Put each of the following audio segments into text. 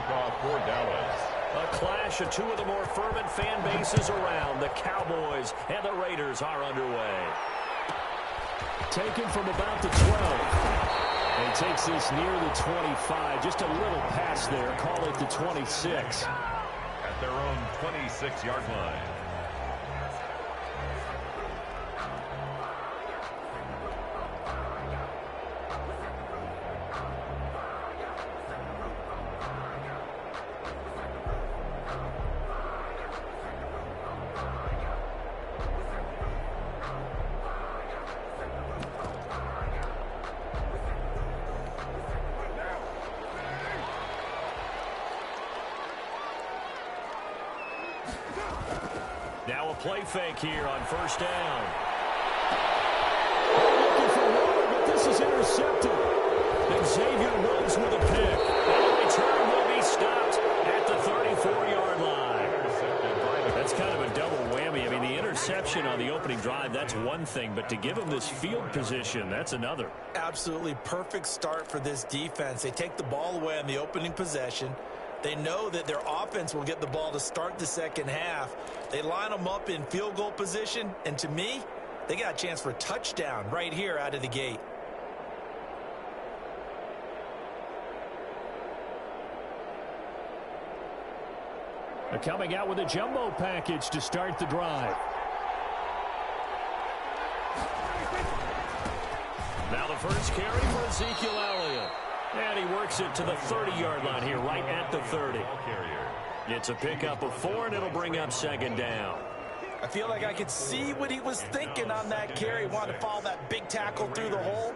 kickoff for Dallas. A clash of two of the more fervent fan bases around. The Cowboys and the Raiders are underway. Taken from about the 12. And takes this near the 25. Just a little pass there. Call it the 26. At their own 26-yard line. Now a play fake here on first down. Looking for one, but this is intercepted. And Xavier runs with a pick. And the return will be stopped at the 34-yard line. That's kind of a double whammy. I mean, the interception on the opening drive, that's one thing. But to give him this field position, that's another. Absolutely perfect start for this defense. They take the ball away on the opening possession. They know that their offense will get the ball to start the second half. They line them up in field goal position, and to me, they got a chance for a touchdown right here out of the gate. They're coming out with a jumbo package to start the drive. Now the first carry for Ezekiel Elliott. And he works it to the 30-yard line here, right at the 30. It's a pickup of 4, and it'll bring up second down. I feel like I could see what he was thinking on that carry. Wanted to follow that big tackle through the hole.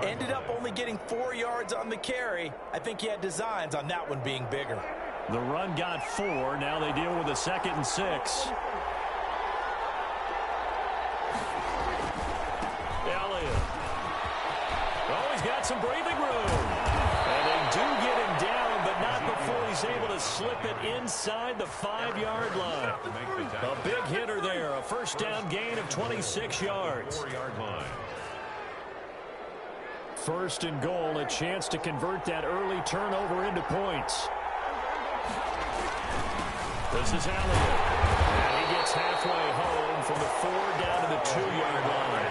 Ended up only getting 4 yards on the carry. I think he had designs on that one being bigger. The run got 4. Now they deal with a 2nd and 6. Elliott. Oh, he's got some breathing room. And they do get him down, but not before he's able to slip it inside the 5-yard line. A big hitter there. A first down gain of 26 yards. First and goal, a chance to convert that early turnover into points. This is Elliott. And he gets halfway home from the 4 down to the 2-yard line.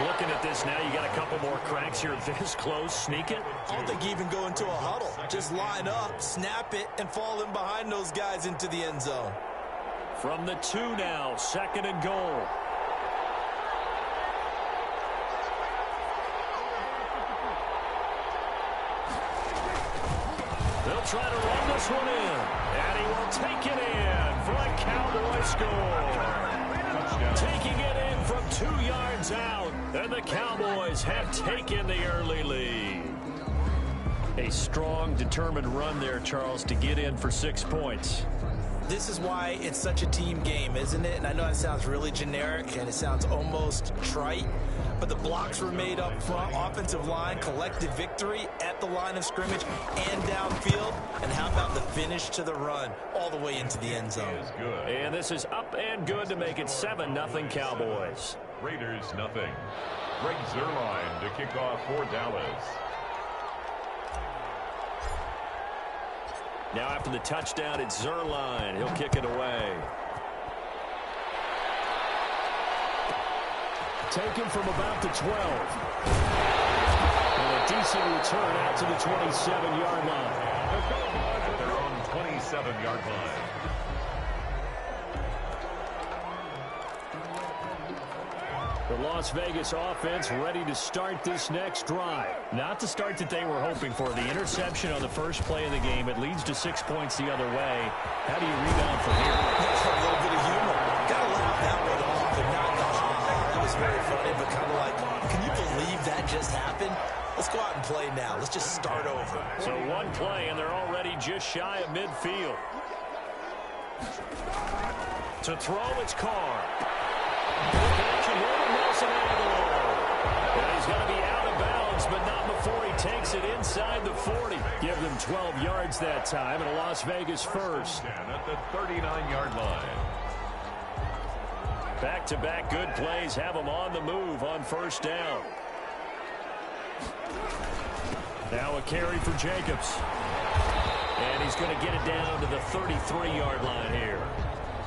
Looking at this now, you got a couple more cracks here. This close, sneak it. I don't think you even go into a huddle. Just line up, snap it, and fall in behind those guys into the end zone. From the 2 now, 2nd and goal. They'll try to run this one in. And he will take it in for a Cowboy score. Taking it in from 2 yards out. And the Cowboys have taken the early lead. A strong, determined run there, Charles, to get in for 6 points. This is why it's such a team game, isn't it? And I know it sounds really generic and it sounds almost trite, but the blocks were made up front, offensive line, collective victory at the line of scrimmage and downfield. And how about the finish to the run all the way into the end zone? And this is up and good to make it 7-0 Cowboys. Raiders nothing. Greg Zuerlein to kick off for Dallas. Now after the touchdown, it's Zuerlein. He'll kick it away. Taken from about the 12. And a decent return out to the 27-yard line. At their own 27-yard line. The Las Vegas offense ready to start this next drive. Not the start that they were hoping for. The interception on the first play of the game. It leads to 6 points the other way. How do you rebound from here? That's a little bit of humor. Got to laugh that one off and not go, that was very funny, but kind of like, can you believe that just happened? Let's go out and play now. Let's just start over. So one play, and they're already just shy of midfield. To throw, it's Carr. And he's going to be out of bounds, but not before he takes it inside the 40. Give them 12 yards that time, and a Las Vegas first. At the 39-yard line. Back-to-back good plays have them on the move on first down. Now a carry for Jacobs. And he's going to get it down to the 33-yard line here.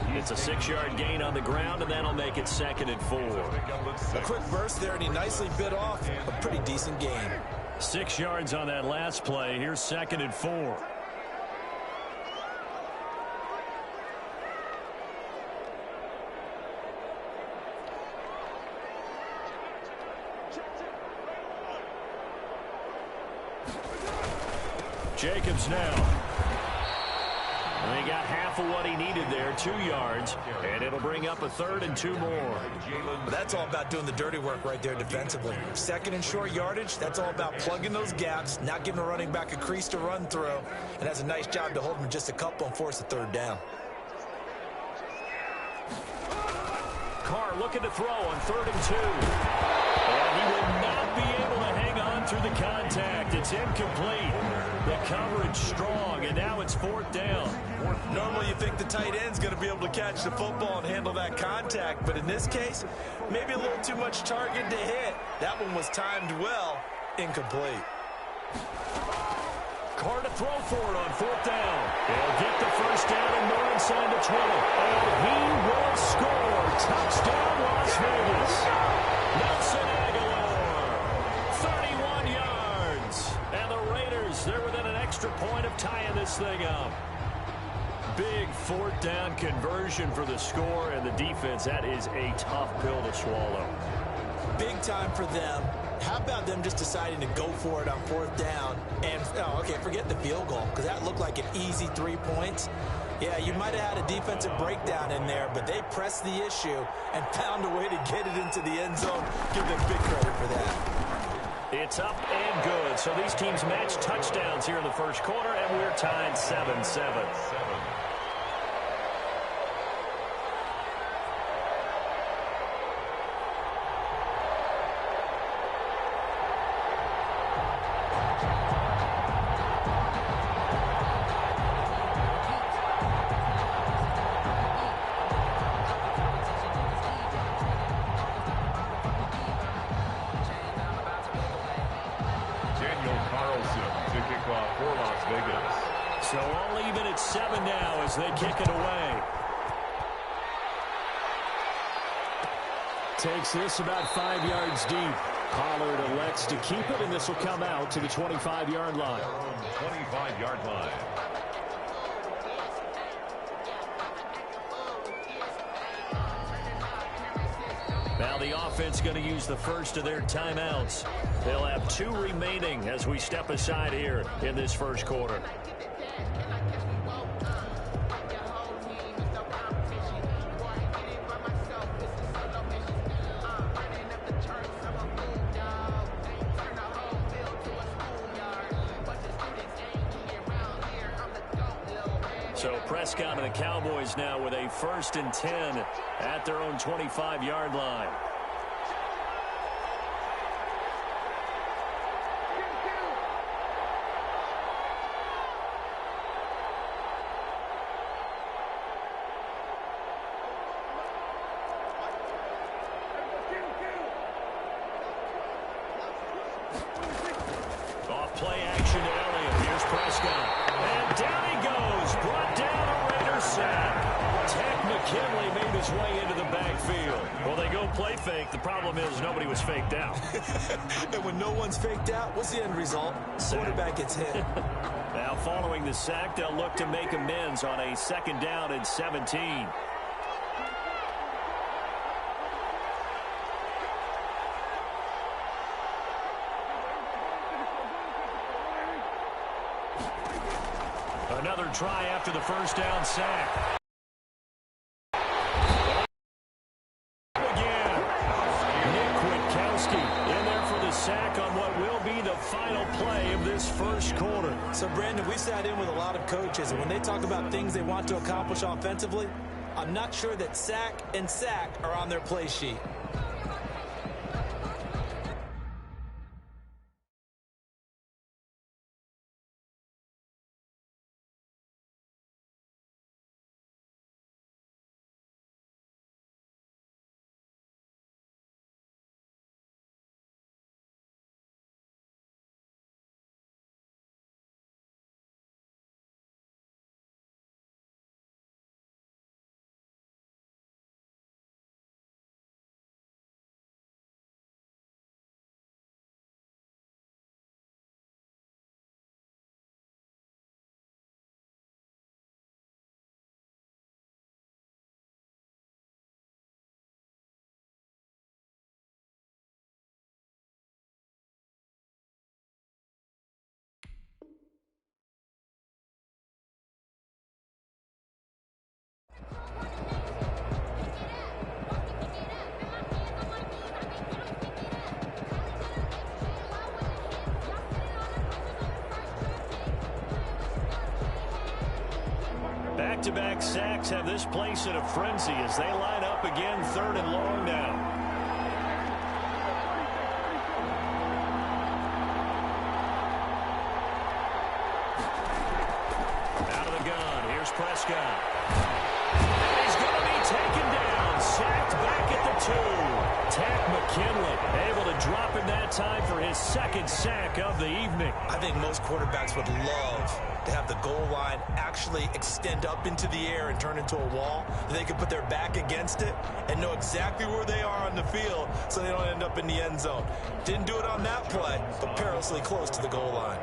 It's a 6-yard gain on the ground, and that'll make it 2nd and 4. A quick burst there, and he nicely bit off a pretty decent gain. 6 yards on that last play. Here's 2nd and 4. Jacobs now. And he got half of what he needed there, 2 yards, and it'll bring up a 3rd and 2 more. That's all about doing the dirty work right there defensively. 2nd and short yardage, that's all about plugging those gaps, not giving a running back a crease to run through, and that's a nice job to hold him just a couple and force a 3rd down. Carr looking to throw on 3rd and 2. And he will not be able to hang on through the contact. It's incomplete. The coverage strong, and now it's 4th down. Normally you think the tight end's going to be able to catch the football and handle that contact, but in this case, maybe a little too much target to hit. That one was timed well, incomplete. Carr to throw for it on 4th down. He'll get the 1st down and more inside the 20. And he will score. Touchdown, Las Vegas. Nelson Aguilar, 31 yards. And the Raiders, they're within an extra point of tying this thing up. Big 4th down conversion for the score, and the defense, that is a tough pill to swallow. Big time for them. How about them just deciding to go for it on 4th down? And, okay, forget the field goal, because that looked like an easy 3 points. Yeah, you might have had a defensive breakdown in there, but they pressed the issue and found a way to get it into the end zone. Give them big credit for that. It's up and good. So these teams match touchdowns here in the first quarter, and we're tied 7-7. So all even at 7 now as they kick it away. Takes this about 5 yards deep. Pollard elects to keep it, and this will come out to the 25-yard line. 25-yard line. Now the offense going to use the first of their timeouts. They'll have 2 remaining as we step aside here in this first quarter. So Prescott and the Cowboys now with a 1st and 10 at their own 25-yard line. Off play action to Elliott. Here's Prescott. And down he goes. Brought down a Raiders sack. Ted McKinley made his way into the backfield. Well, they go play fake. The problem is nobody was faked out. And when no one's faked out, what's the end result? Quarterback gets hit. Now following the sack, they'll look to make amends on a 2nd down and 17. Another try after the 1st down sack. Again. Nick Kwiatkowski in there for the sack on what will be the final play of this first quarter. So, Brandon, we sat in with a lot of coaches, and when they talk about things they want to accomplish offensively, I'm not sure that sack and sack are on their play sheet. back-to-back sacks have this place in a frenzy as they line up again 3rd and long now. Out of the gun, here's Prescott. And he's going to be taken down, sacked back at the 2. Tack McKinley able to drop in that time for his 2nd sack of the evening. I think most quarterbacks would love to have the goal line actually extend up into the air and turn into a wall. They can put their back against it and know exactly where they are on the field so they don't end up in the end zone. Didn't do it on that play, but perilously close to the goal line.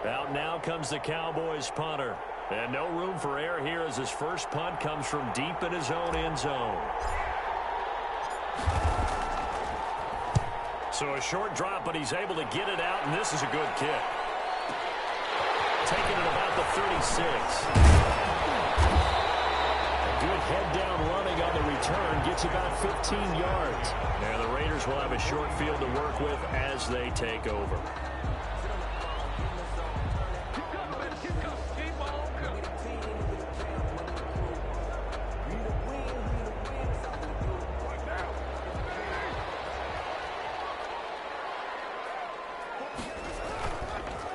Out now comes the Cowboys punter. And no room for error here as his first punt comes from deep in his own end zone. So a short drop, but he's able to get it out, and this is a good kick. Taking it about the 36. A good head-down running on the return. Gets about 15 yards. And the Raiders will have a short field to work with as they take over.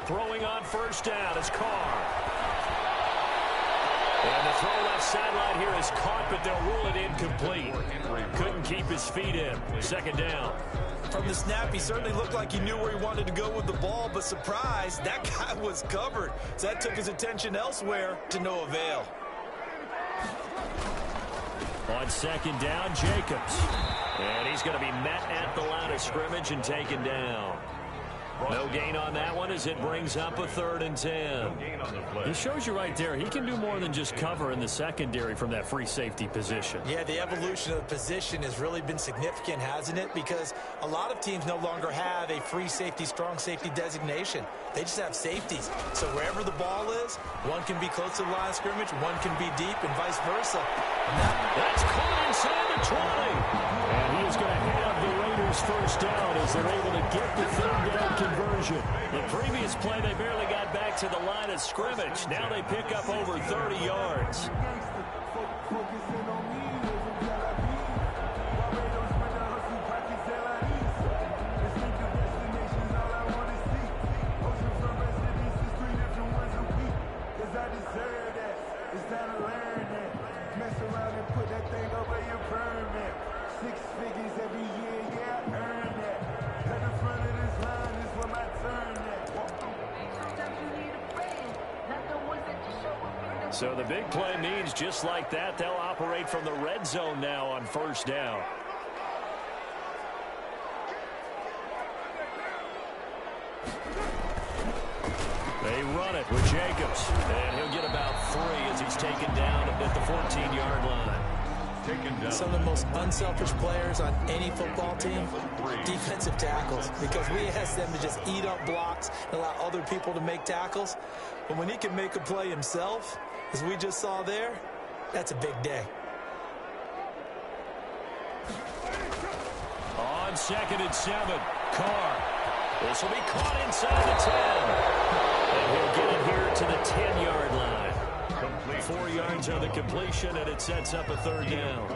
Throwing on first down is Carr. And the throw left sideline here is caught, but they'll rule it incomplete. Couldn't keep his feet in. 2nd down. From the snap, he certainly looked like he knew where he wanted to go with the ball, but surprise, that guy was covered. So that took his attention elsewhere to no avail. On 2nd down, Jacobs. And he's going to be met at the line of scrimmage and taken down. No gain on that one as it brings up a 3rd and 10. It shows you right there, he can do more than just cover in the secondary from that free safety position. Yeah, the evolution of the position has really been significant, hasn't it? Because a lot of teams no longer have a free safety, strong safety designation. They just have safeties. So wherever the ball is, one can be close to the line of scrimmage, one can be deep, and vice versa. That's caught inside the 20. And he is going to have the Raiders first down as they're able to get the 3rd down conversion. The previous play, they barely got back to the line of scrimmage. Now they pick up over 30 yards. So the big play means just like that, they'll operate from the red zone now on first down. They run it with Jacobs, and he'll get about 3 as he's taken down at the 14-yard line. Some of the most unselfish players on any football team, defensive tackles, because we ask them to just eat up blocks and allow other people to make tackles. But when he can make a play himself, as we just saw there, that's a big day. On 2nd and 7, Carr. This will be caught inside the 10. And he'll get it here to the 10-yard line. 4 yards on the completion, and it sets up a 3rd down.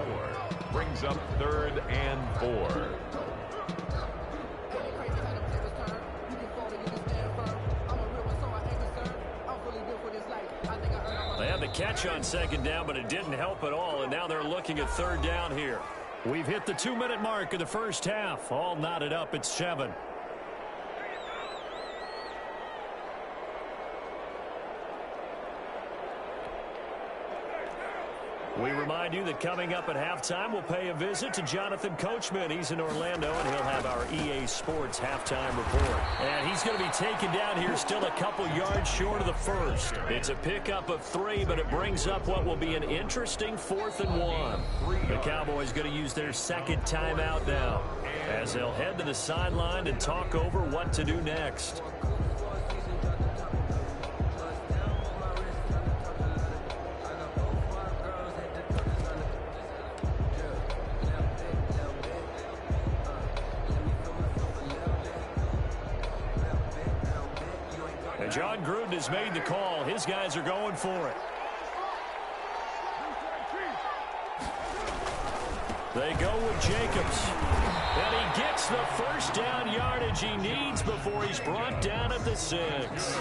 Brings up 3rd and 4. They had the catch on 2nd down, but it didn't help at all, and now they're looking at 3rd down here. We've hit the 2-minute mark of the first half. All knotted up at 7. We remind you that coming up at halftime, we'll pay a visit to Jonathan Coachman. He's in Orlando, and he'll have our EA Sports halftime report. And he's going to be taken down here still a couple yards short of the first. It's a pickup of 3, but it brings up what will be an interesting 4th and 1. The Cowboys going to use their 2nd timeout now as they'll head to the sideline and talk over what to do next. John Gruden has made the call. His guys are going for it. They go with Jacobs. And he gets the first down yardage he needs before he's brought down at the 6.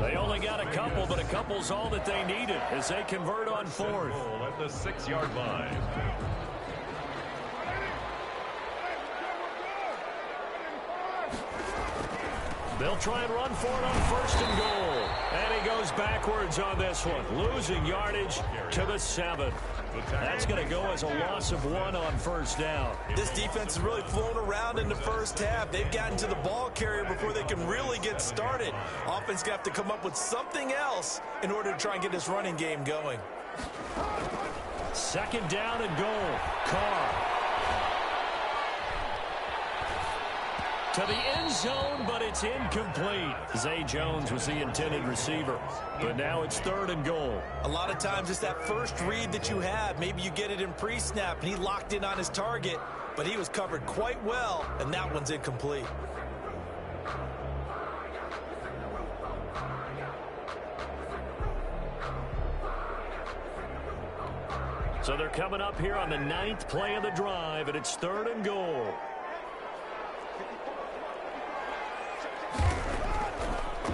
They only got a couple, but a couple's all that they needed as they convert on 4th. At the 6-yard line. They'll try and run for it on 1st and goal. And he goes backwards on this one, losing yardage to the 7. That's going to go as a loss of 1 on 1st down. This defense has really flown around in the first half. They've gotten to the ball carrier before they can really get started. Offense going to have to come up with something else in order to try and get this running game going. 2nd down and goal. Carr. To the end zone, but it's incomplete. Zay Jones was the intended receiver, but now it's 3rd and goal. A lot of times it's that first read that you have. Maybe you get it in pre-snap, and he locked in on his target, but he was covered quite well, and that one's incomplete. So they're coming up here on the 9th play of the drive, and it's 3rd and goal.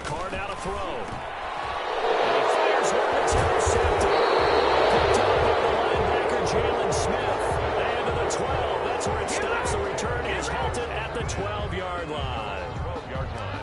Carr now to throw. And he fires one that's intercepted. Picked up by the linebacker, Jalen Smith. And to the 12. That's where it stops. The return is halted at the 12-yard line. 12-yard line.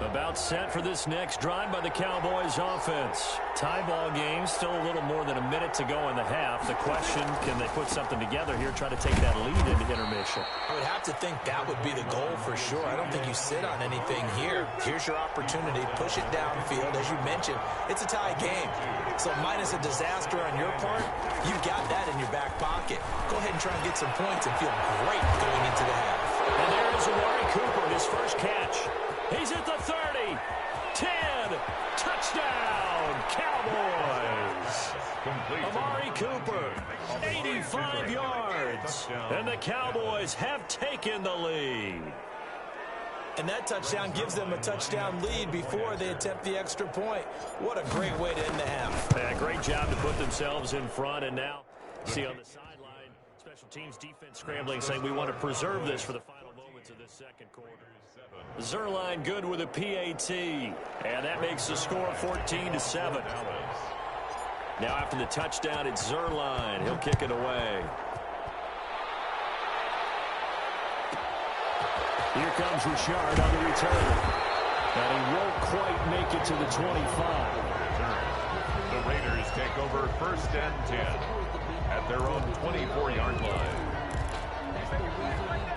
About set for this next drive by the Cowboys offense. Tie ball game, still a little more than a minute to go in the half. The question, can they put something together here, try to take that lead into intermission? I would have to think that would be the goal for sure. I don't think you sit on anything here. Here's your opportunity. Push it downfield. As you mentioned, it's a tie game. So minus a disaster on your part, you've got that in your back pocket. Go ahead and try and get some points and feel great going into the half. And there is Amari Cooper, his first catch. He's at the 30, 10, touchdown, Cowboys. Amari Cooper, 85 yards, and the Cowboys have taken the lead. And that touchdown gives them a touchdown lead before they attempt the extra point. What a great way to end the half. Yeah, great job to put themselves in front, and now see on the sideline, special teams defense scrambling, saying we want to preserve this for the final moments of this second quarter. Zerline good with a PAT, and that makes the score 14-7. Now after the touchdown, it's Zerline. He'll kick it away. Here comes Richard on the return. And he won't quite make it to the 25. The Raiders take over 1st and 10 at their own 24-yard line.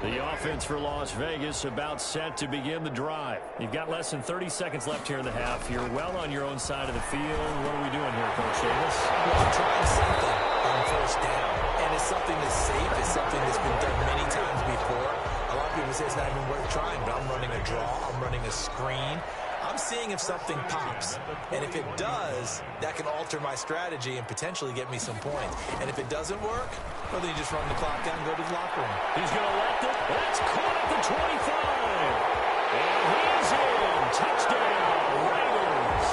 The offense for Las Vegas about set to begin the drive. You've got less than 30 seconds left here in the half. You're well on your own side of the field. What are we doing here, Coach Davis? Well, I'm trying something on 1st down. And it's something that's safe. It's something that's been done many times before. A lot of people say it's not even worth trying, but I'm running a draw. I'm running a screen. I'm seeing if something pops. And if it does, that can alter my strategy and potentially get me some points. And if it doesn't work, well, then you just run the clock down and go to the locker room. He's going to let it. That's caught at the 25. And he's in. Touchdown, Raiders.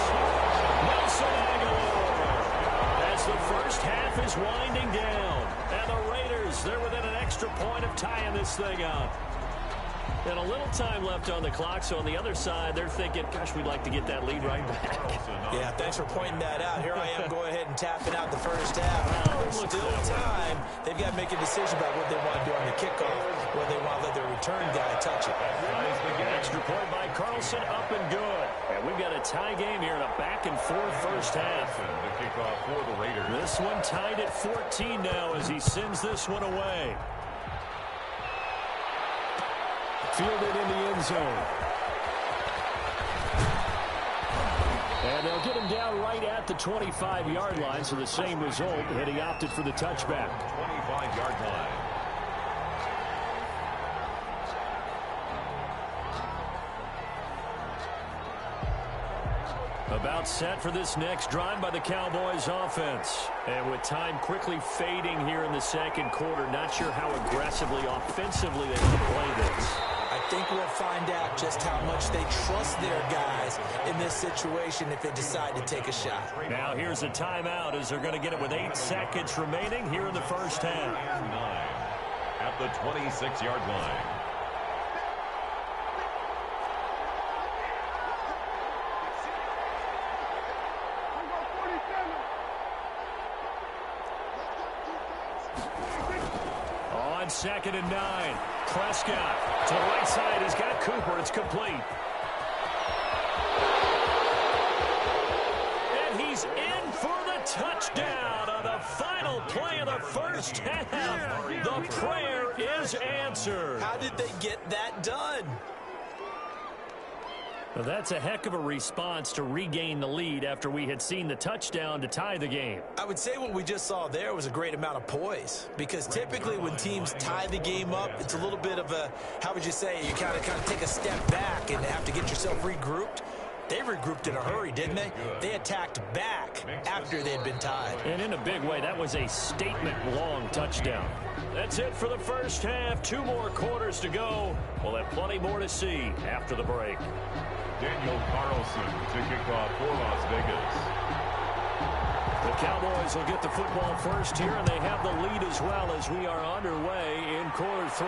Nelson Aguilar. As the first half is winding down. And the Raiders, they're within an extra point of tying this thing up. And a little time left on the clock, so on the other side, they're thinking, gosh, we'd like to get that lead right back. Yeah, thanks for pointing that out. Here I am going ahead and tapping out the first half. There's still time. They've got to make a decision about what they want to do on the kickoff, whether they want to let their return guy touch it. Extra point by Carlson, up and good. And we've got a tie game here in a back-and-forth first half. The kickoff for the Raiders. This one tied at 14 now as he sends this one away. Fielded in the end zone. And they'll get him down right at the 25-yard line, so the same result, and he opted for the touchback. 25-yard line. About About set for this next drive by the Cowboys offense. And with time quickly fading here in the second quarter, not sure how aggressively, offensively they want to play this. I think we'll find out just how much they trust their guys in this situation if they decide to take a shot. Now here's a timeout as they're going to get it with 8 seconds remaining here in the first half. 9 at the 26-yard line. On 2nd and 9. Prescott to the right side. He's got Cooper. It's complete. And he's in for the touchdown on the final play of the first half. The prayer is answered. How did they get that done? Well, that's a heck of a response to regain the lead after we had seen the touchdown to tie the game. I would say what we just saw there was a great amount of poise, because typically when teams tie the game up, it's a little bit of a, how would you say, you kind of take a step back and have to get yourself regrouped. They regrouped in a hurry, didn't they? They attacked back after they'd been tied. And in a big way, that was a statement-long touchdown. That's it for the first half. 2 more quarters to go. We'll have plenty more to see after the break. Daniel Carlson to kick off for Las Vegas. The Cowboys will get the football first here, and they have the lead as well as we are underway in quarter 3.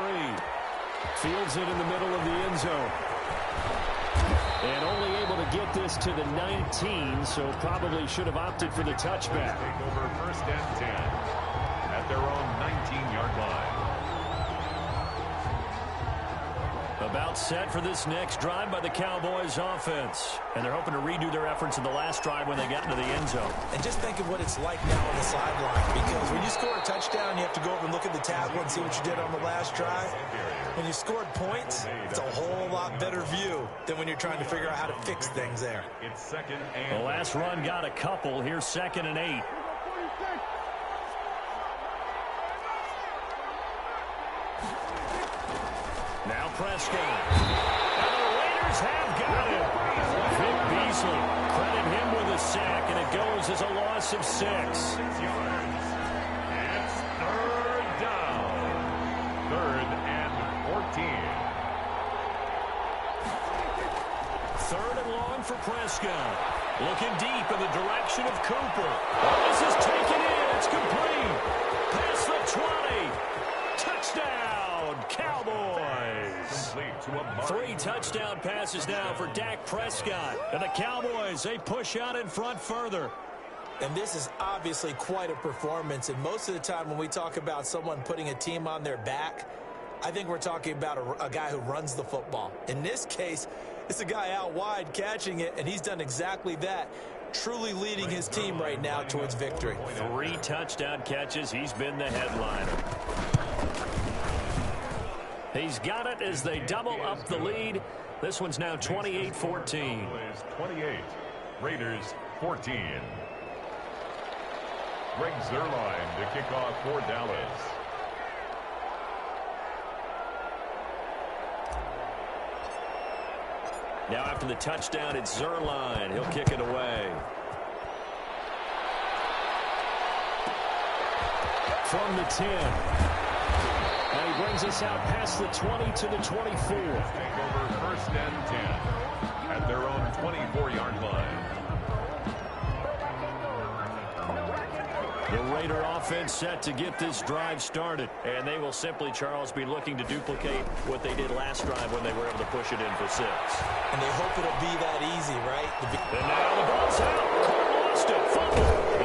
Fields it in the middle of the end zone. And only able to get this to the 19, so probably should have opted for the touchback. Take over 1st and 10 at their own 19-yard line. About set for this next drive by the Cowboys offense. And they're hoping to redo their efforts in the last drive when they got into the end zone. And just think of what it's like now on the sideline, because when you score a touchdown, you have to go over and look at the table and see what you did on the last drive. When you scored points, it's a whole lot better view than when you're trying to figure out how to fix things there. It's 2nd and The last run got a couple. Here's 2nd and 8. Now Prescott. And the Raiders have got him. Vic Beasley. Credit him with a sack, and it goes as a loss of 6. 6 yards. It's 3rd down. 3rd and 14. 3rd and long for Prescott. Looking deep in the direction of Cooper. This is taken in. It's complete. Past the 20. Touchdown, Cowboys. 3 touchdown passes now for Dak Prescott. And the Cowboys, they push out in front further. And this is obviously quite a performance. And most of the time when we talk about someone putting a team on their back, I think we're talking about a guy who runs the football. In this case, it's a guy out wide catching it, and he's done exactly that, truly leading his team right now towards victory. 3 touchdown catches. He's been the headliner. He's got it as they double up the lead. This one's now 28-14. 28. Raiders 14. Greg Zuerlein to kick off for Dallas. Now after the touchdown, it's Zuerlein. He'll kick it away. From the 10. And he brings us out past the 20 to the 24. Take over 1st and 10 at their own 24-yard line. The Raider offense set to get this drive started. And they will simply, Charles, be looking to duplicate what they did last drive when they were able to push it in for 6. And they hope it'll be that easy, right? And now the ball's out. Cole lost it. Fumble.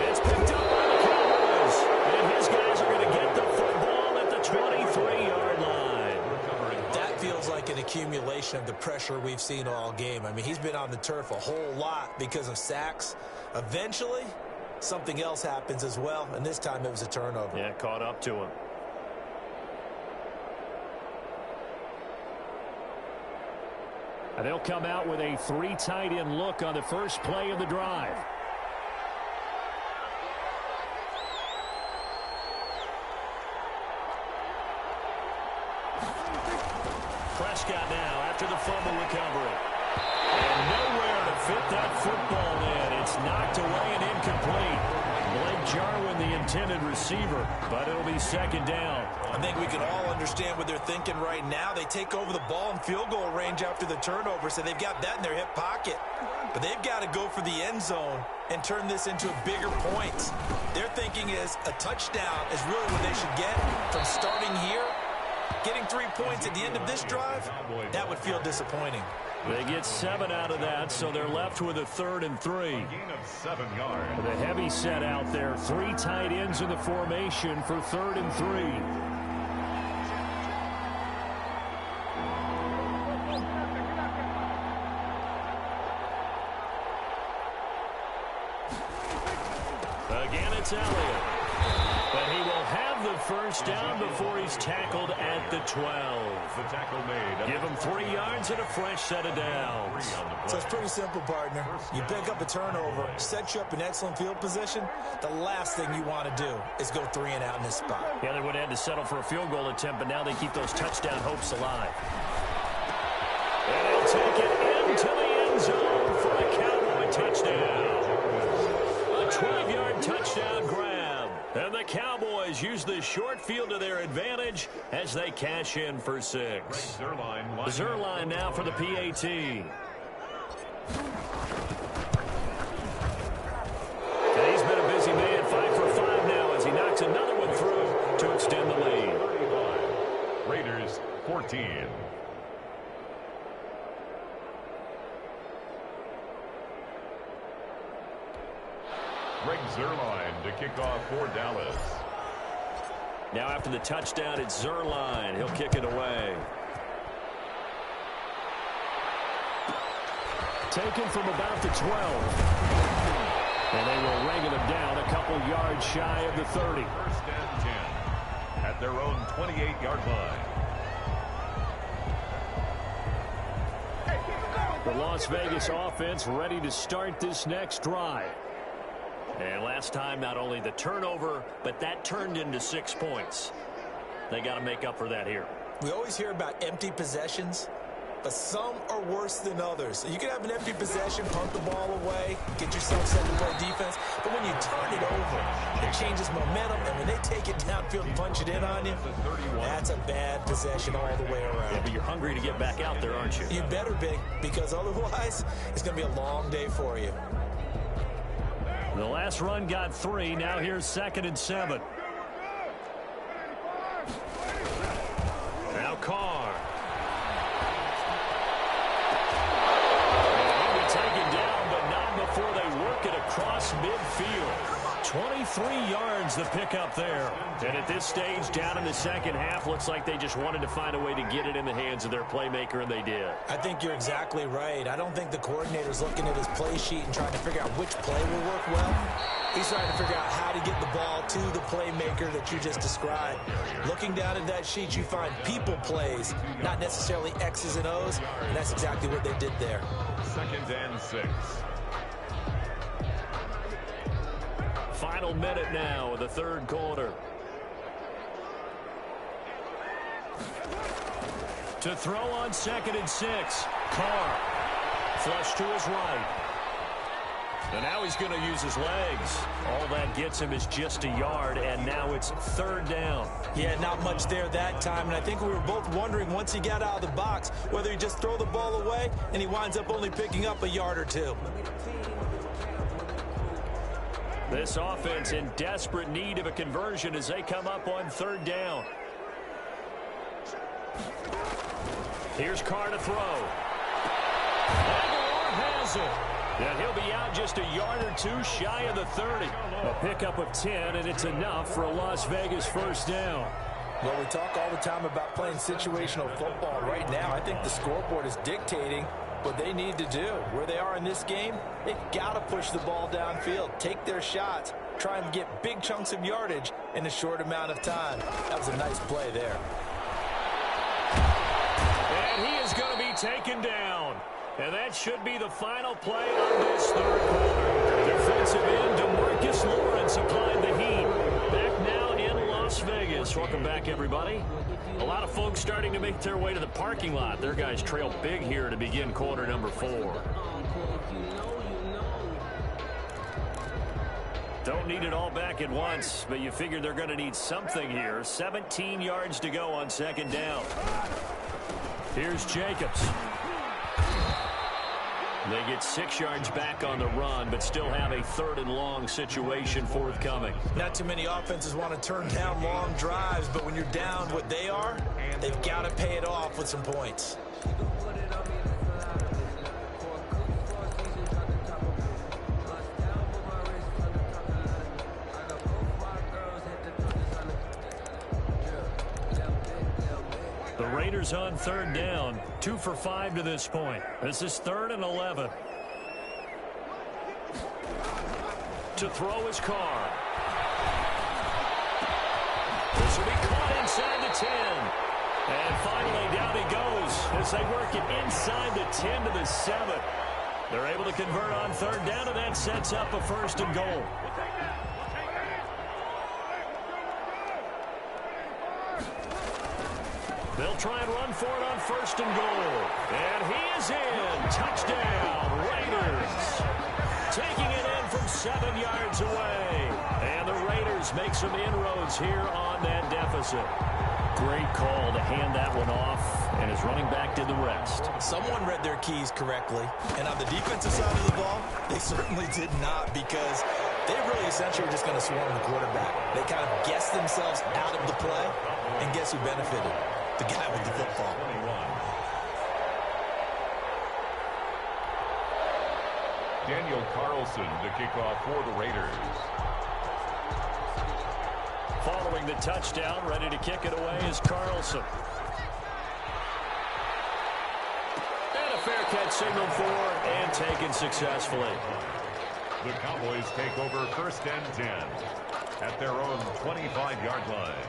It's picked up by the Cowboys. And his guys are going to get the football at the 23-yard line. That feels like an accumulation of the pressure we've seen all game. I mean, he's been on the turf a whole lot because of sacks. Eventually, something else happens as well, and this time it was a turnover. Yeah, caught up to him. And they'll come out with a 3 tight end look on the first play of the drive. Prescott now after the fumble recovery. And nowhere to fit that football in. It's pass knocked away and incomplete. Blake Jarwin, the intended receiver, but it'll be second down. I think we can all understand what they're thinking right now. They take over the ball in field goal range after the turnover, so they've got that in their hip pocket. But they've got to go for the end zone and turn this into a bigger point. Their thinking is a touchdown is really what they should get from starting here. Getting 3 points at the end of this drive, that would feel disappointing. They get 7 out of that, so they're left with a 3rd and 3. Gain of 7 yards. The heavy set out there. 3 tight ends in the formation for 3rd and 3. Again, it's Elliott. But he will have the first down before he's tackled at the 12. The tackle made. Give him 3 yards and a fresh set of downs. So it's pretty simple, partner. You pick up a turnover, set you up in excellent field position. The last thing you want to do is go 3 and out in this spot. Yeah, they would have had to settle for a field goal attempt, but now they keep those touchdown hopes alive. And they'll take it into the end zone for a Cowboy touchdown. A 12-yard touchdown grab. And the Cowboys use the short field to their advantage as they cash in for 6. Zerline now for the PAT. And he's been a busy man, 5 for 5 now as he knocks another one through to extend the lead. Raiders 14. Greg Zerline to kick off for Dallas. Now after the touchdown, it's Zerline. He'll kick it away. Taken from about the 12. And they will ring him down a couple yards shy of the 30. 1st and 10 at their own 28-yard line. The Las Vegas offense ready to start this next drive. And last time, not only the turnover, but that turned into 6 points. They got to make up for that here. We always hear about empty possessions, but some are worse than others. You can have an empty possession, punt the ball away, get yourself set to play defense, but when you turn it over, it changes momentum, and when they take it downfield and punch it in on you, that's a bad possession all the way around. Yeah, but you're hungry to get back out there, aren't you? You better be, because otherwise, it's going to be a long day for you. The last run got 3. Now here's 2nd and 7. Now Carr. He'll be taken down, but not before they work it across midfield. 23 yards the pickup there. And at this stage, down in the second half, looks like they just wanted to find a way to get it in the hands of their playmaker, and they did. I think you're exactly right. I don't think the coordinator's looking at his play sheet and trying to figure out which play will work well. He's trying to figure out how to get the ball to the playmaker that you just described. Looking down at that sheet, you find people plays, not necessarily X's and O's, and that's exactly what they did there. 2nd and 6. Final minute now of the 3rd quarter. To throw on 2nd and 6. Carr. Flush to his right. And now he's going to use his legs. All that gets him is just a yard, and now it's 3rd down. Yeah, not much there that time, and I think we were both wondering once he got out of the box whether he just throw the ball away, and he winds up only picking up a yard or 2. This offense in desperate need of a conversion as they come up on 3rd down. Here's Carr to throw. Aguilar has it. And he'll be out just a yard or 2 shy of the 30. A pickup of 10, and it's enough for a Las Vegas first down. Well, we talk all the time about playing situational football. Right now, I think the scoreboard is dictating what they need to do. Where they are in this game, they've got to push the ball downfield, take their shots, try and get big chunks of yardage in a short amount of time. That was a nice play there. And he is going to be taken down. And that should be the final play of this 3rd quarter. Defensive end DeMarcus Lawrence applied the heat. Back now in Las Vegas. Welcome back, everybody. A lot of folks starting to make their way to the parking lot. Their guys trail big here to begin quarter number 4. Don't need it all back at once, but you figure they're going to need something here. 17 yards to go on second down. Here's Jacobs. They get 6 yards back on the run, but still have a 3rd and long situation forthcoming. Not too many offenses want to turn down long drives, but when you're down what they are, they've got to pay it off with some points. The Raiders on 3rd down, 2 for 5 to this point. This is 3rd and 11. To throw his Carr. This will be caught inside the 10. And finally down he goes as they work it inside the 10 to the 7. They're able to convert on 3rd down, and that sets up a 1st and goal. They'll try and run for it on 1st and goal. And he is in. Touchdown, Raiders. Taking it in from 7 yards away. And the Raiders make some inroads here on that deficit. Great call to hand that one off, and his running back did the rest. Someone read their keys correctly, and on the defensive side of the ball, they certainly did not, because they really essentially were just going to swarm the quarterback. They kind of guessed themselves out of the play, and guess who benefited? The guy with the football. Daniel Carlson to kick off for the Raiders. Following the touchdown, ready to kick it away is Carlson. And a fair catch signaled for and taken successfully. The Cowboys take over 1st and 10 at their own 25-yard line.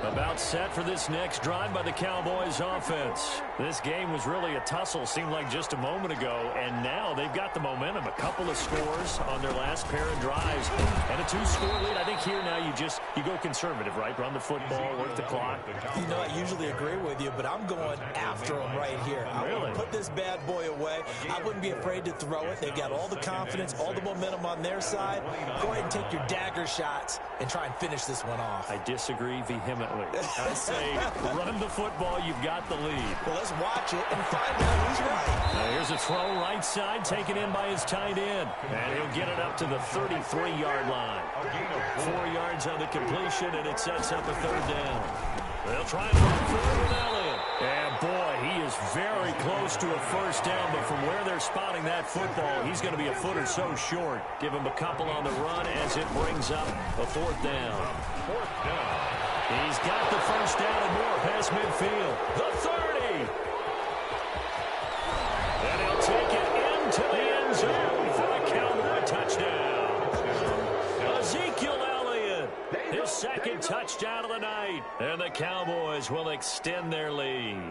About set for this next drive by the Cowboys offense. This game was really a tussle, seemed like just a moment ago, and now they've got the momentum. A couple of scores on their last pair of drives, and a 2-score lead. I think here now you go conservative, right? Run the football, work the clock. You know, I usually agree with you, but I'm going after them right here. I want to put this bad boy away. I wouldn't be afraid to throw it. They've got all the confidence, all the momentum on their side. Go ahead and take your dagger shots and try and finish this one off. I disagree vehemently. I say run the football, you've got the lead. Well, let's watch it and find out who's right. Now here's a throw right side, taken in by his tight end. And he'll get it up to the 33-yard line. 4 yards on the completion, and it sets up a 3rd down. They'll try and run for it with Elliott. And boy, he is very close to a 1st down, but from where they're spotting that football, he's going to be a foot or so short. Give him a couple on the run as it brings up a 4th down. 4th down. He's got the 1st down and more past midfield. The 30. And he'll take it into the end zone for a Cowboy touchdown. Ezekiel Elliott, his 2nd touchdown of the night. And the Cowboys will extend their lead.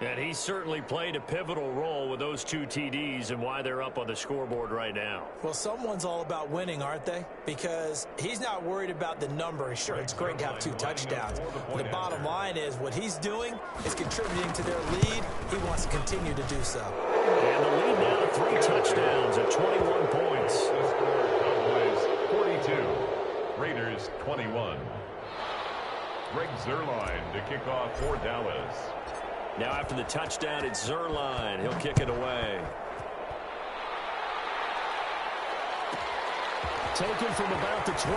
And he certainly played a pivotal role with those 2 TDs and why they're up on the scoreboard right now. Well, someone's all about winning, aren't they? Because he's not worried about the number. Sure, it's great to have 2 touchdowns. But the bottom line is what he's doing is contributing to their lead. He wants to continue to do so. And the lead now to 3 touchdowns at 21 points. The score, Cowboys 42, Raiders 21. Greg Zuerlein to kick off for Dallas. Now after the touchdown, it's Zuerlein. He'll kick it away. Taken from about the 12.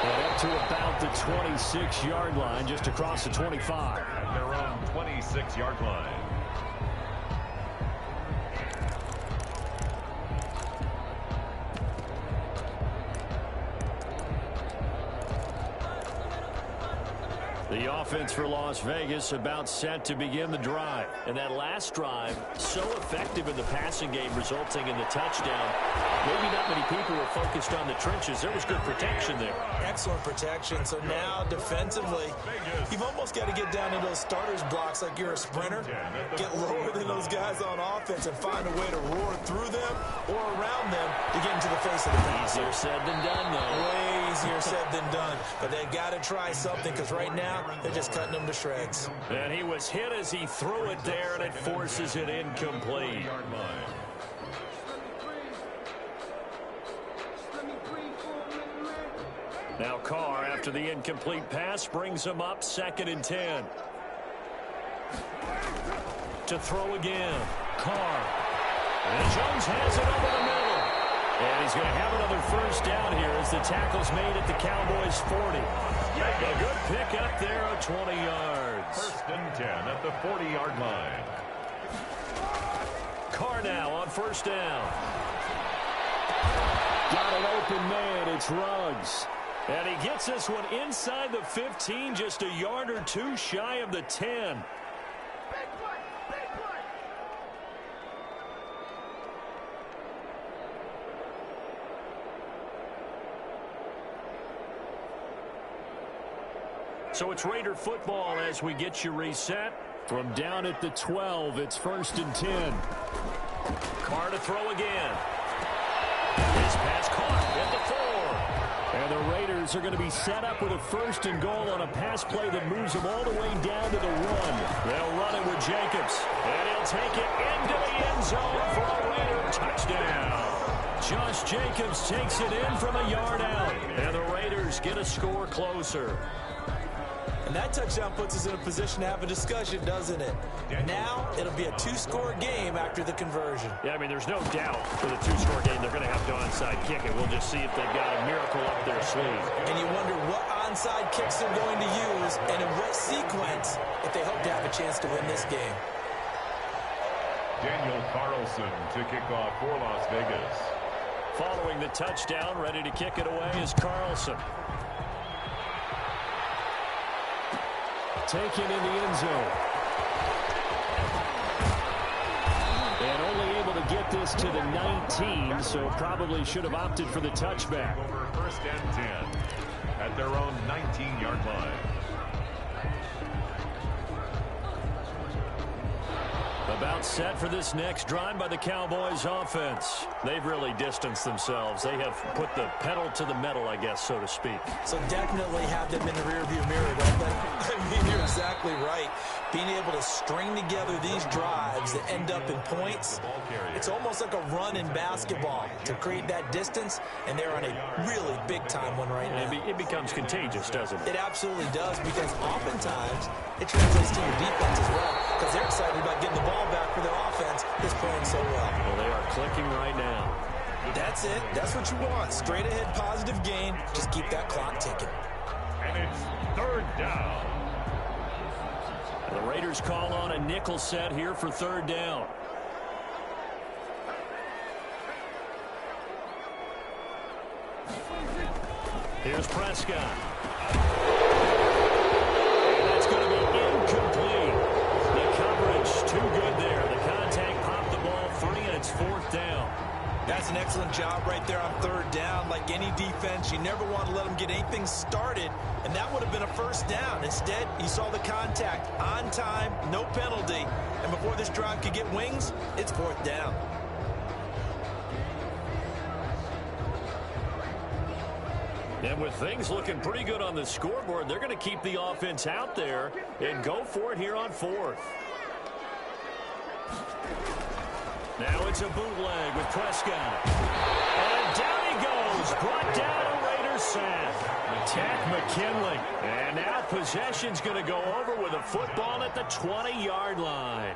And up to about the 26-yard line, just across the 25. At their own 26-yard line. The offense for Las Vegas about set to begin the drive. And that last drive, so effective in the passing game, resulting in the touchdown. Maybe not many people were focused on the trenches. There was good protection there. Excellent protection. So now, defensively, you've almost got to get down to those starters blocks like you're a sprinter. Get lower than those guys on offense and find a way to roar through them or around them to get into the face of the passer. Easier said than done, though. Way easier said than done. But they got to try something because right now, they're just cutting them to shreds. And he was hit as he threw it there, and it forces it incomplete. Now Carr, after the incomplete pass, brings him up 2nd and 10. To throw again. Carr. And Jones has it over the middle. And he's going to have another first down here as the tackle's made at the Cowboys' 40. A good pick up there of 20 yards. 1st and 10 at the 40-yard line. Carr now on 1st down. Got an open man. It's Ruggs. And he gets this one inside the 15, just a yard or two shy of the 10. So it's Raider football as we get you reset. From down at the 12, it's 1st and 10. Carr to throw again. His pass caught at the 4. And the Raiders are going to be set up with a 1st and goal on a pass play that moves them all the way down to the 1. They'll run it with Jacobs. And he'll take it into the end zone for a Raider touchdown. Josh Jacobs takes it in from a yard out. And the Raiders get a score closer. And that touchdown puts us in a position to have a discussion, doesn't it? Now, it'll be a 2-score game after the conversion. Yeah, I mean, there's no doubt for the 2-score game they're going to have to onside kick it. We'll just see if they've got a miracle up their sleeve. And you wonder what onside kicks they're going to use and in what sequence if they hope to have a chance to win this game. Daniel Carlson to kick off for Las Vegas. Following the touchdown, ready to kick it away is Carlson. Taken in the end zone. And only able to get this to the 19, so probably should have opted for the touchback. Over 1st and 10 at their own 19-yard line. About set for this next drive by the Cowboys offense. They've really distanced themselves. They have put the pedal to the metal, I guess, so to speak. So definitely have them in the rearview mirror, don't they? I mean, you're exactly right. Being able to string together these drives that end up in points, it's almost like a run in basketball to create that distance, and they're on a really big-time one right now. It becomes contagious, doesn't it? It absolutely does, because oftentimes it translates to your defense as well, because they're excited about getting the ball back for their offense that's playing so well. Well, they are clicking right now. That's it. That's what you want. Straight ahead positive gain. Just keep that clock ticking. And it's 3rd down. And the Raiders call on a nickel set here for 3rd down. Here's Prescott. And that's going to be incomplete. The coverage too good there. The contact popped the ball free, and it's 4th down. That's an excellent job right there on 3rd down. Like any defense, you never want to let them get anything started, and that would have been a 1st down. Instead, you saw the contact on time, no penalty, and before this drive could get wings, it's 4th down. And with things looking pretty good on the scoreboard, they're going to keep the offense out there and go for it here on 4th. Now it's a bootleg with Prescott. And down he goes. Brought down a Raiders sack. Attack McKinley. And now possession's going to go over with a football at the 20-yard line.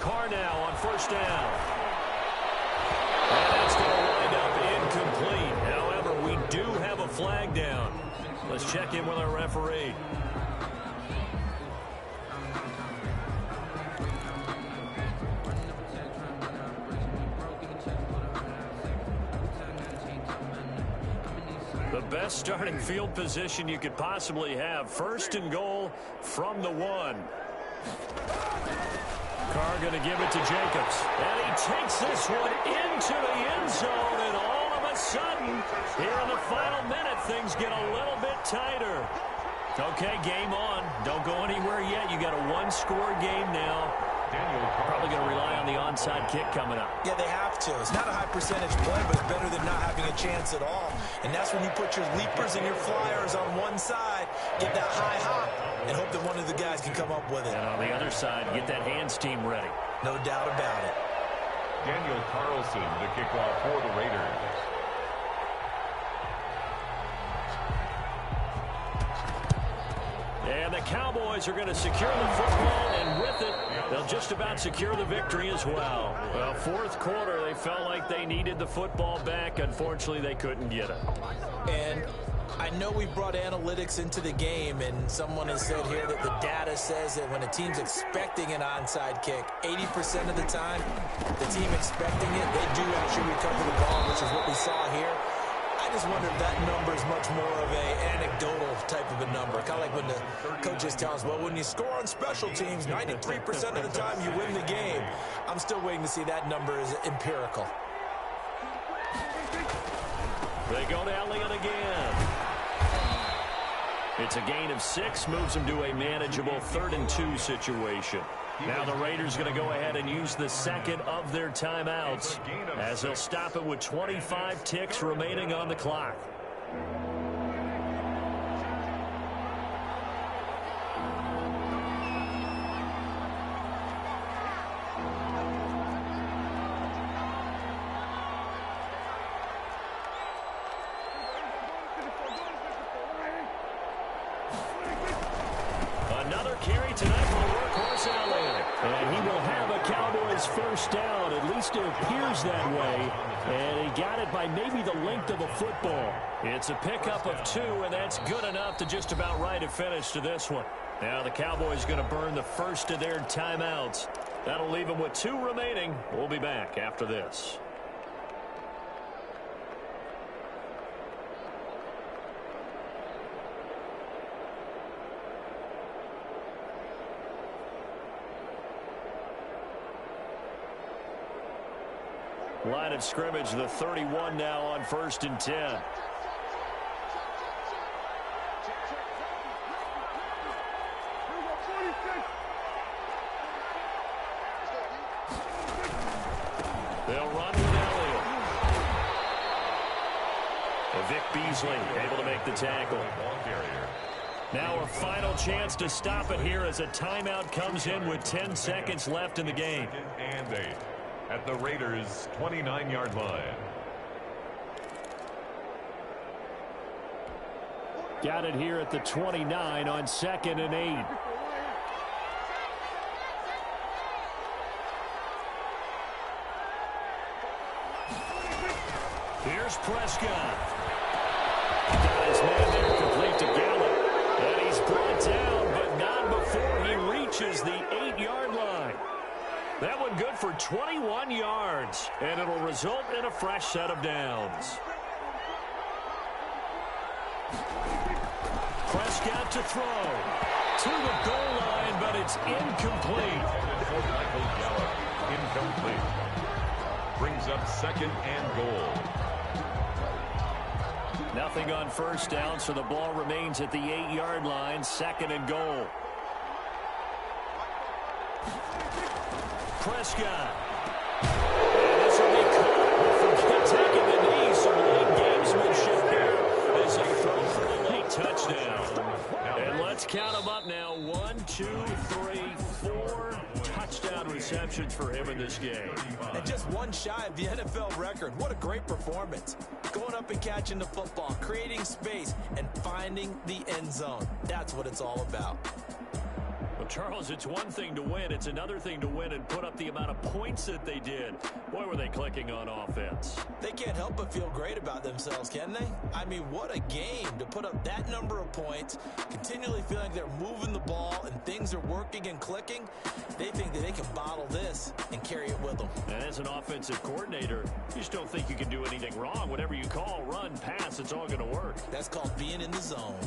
Carr now on 1st down. And that's going to wind up incomplete. However, we do have a flag down. Let's check in with our referee. best starting field position you could possibly have. First and goal from the 1. Carr going to give it to Jacobs. And he takes this one into the end zone. And all of a sudden, here in the final minute, things get a little bit tighter. Okay, game on. Don't go anywhere yet. You got a one-score game now. Probably going to rely on the onside kick coming up. Yeah, they have to. It's not a high percentage play, but it's better than not having a chance at all. And that's when you put your leapers and your flyers on one side, get that high hop, and hope that one of the guys can come up with it. And on the other side, get that hands team ready. No doubt about it. Daniel Carlson to kick off for the Raiders. And the Cowboys are going to secure the football, and with it, they'll just about secure the victory as well. Well, fourth quarter, they felt like they needed the football back. Unfortunately, they couldn't get it. And I know we brought analytics into the game, and someone has said here that the data says that when a team's expecting an onside kick, 80% of the time, the team expecting it, they do actually recover the ball, which is what we saw here. I just wonder if that number is much more of a anecdotal type of a number. Kind of like when the coaches tell us, well, when you score on special teams, 93% of the time you win the game. I'm still waiting to see that number is empirical. They go to Elliott again. It's a gain of 6, moves them to a manageable 3rd and 2 situation. Now the Raiders going to go ahead and use the second of their timeouts as they'll stop it with 25 ticks remaining on the clock. Another carry tonight for the workhorse Elliott. And he will have a Cowboys first down. At least it appears that way. And he got it by maybe the length of a football. It's a pickup of 2, and that's good enough to just about write a finish to this one. Now the Cowboys going to burn the first of their timeouts. That'll leave them with 2 remaining. We'll be back after this. Line of scrimmage, the 31 now on 1st and 10. They'll run with Elliott. Vic Beasley able to make the tackle. Now a final chance to stop it here as a timeout comes in with 10 seconds left in the game. And 8 at the Raiders' 29-yard line. Got it here at the 29 on 2nd and 8. Here's Prescott. Got his man there complete to Gallup. And he's brought down, but not before he reaches the 8-yard line. That one good for 21 yards, and it'll result in a fresh set of downs. Prescott to throw. To the goal line, but it's incomplete. Michael Gallup, incomplete. Brings up 2nd and goal. Nothing on first down, so the ball remains at the 8-yard line, 2nd and goal. Prescott. And this will be caught. Forget taking the knee. Some late gamesmanship here as they throw for the late touchdown. And let's count them up now. 1, 2, 3, 4 touchdown receptions for him in this game. And just one shy of the NFL record. What a great performance. Going up and catching the football, creating space, and finding the end zone. That's what it's all about. Charles, it's one thing to win. It's another thing to win and put up the amount of points that they did. Boy, were they clicking on offense. They can't help but feel great about themselves, can they? I mean, what a game to put up that number of points, continually feeling they're moving the ball and things are working and clicking. They think that they can bottle this and carry it with them. And as an offensive coordinator, you just don't think you can do anything wrong. Whatever you call, run, pass, it's all going to work. That's called being in the zone.